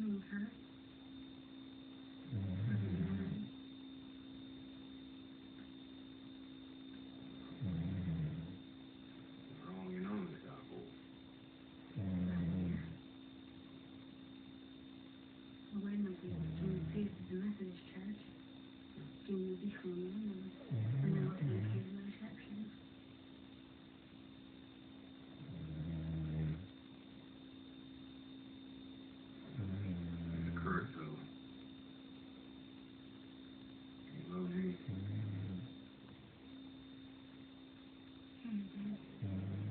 Okay. Wrong and on, Miss Apple. We're going to be in the Methodist Church. Jim will be filming and then I'll take care of the reception. That's a Kurt fellow. He loves you. Mm-hmm.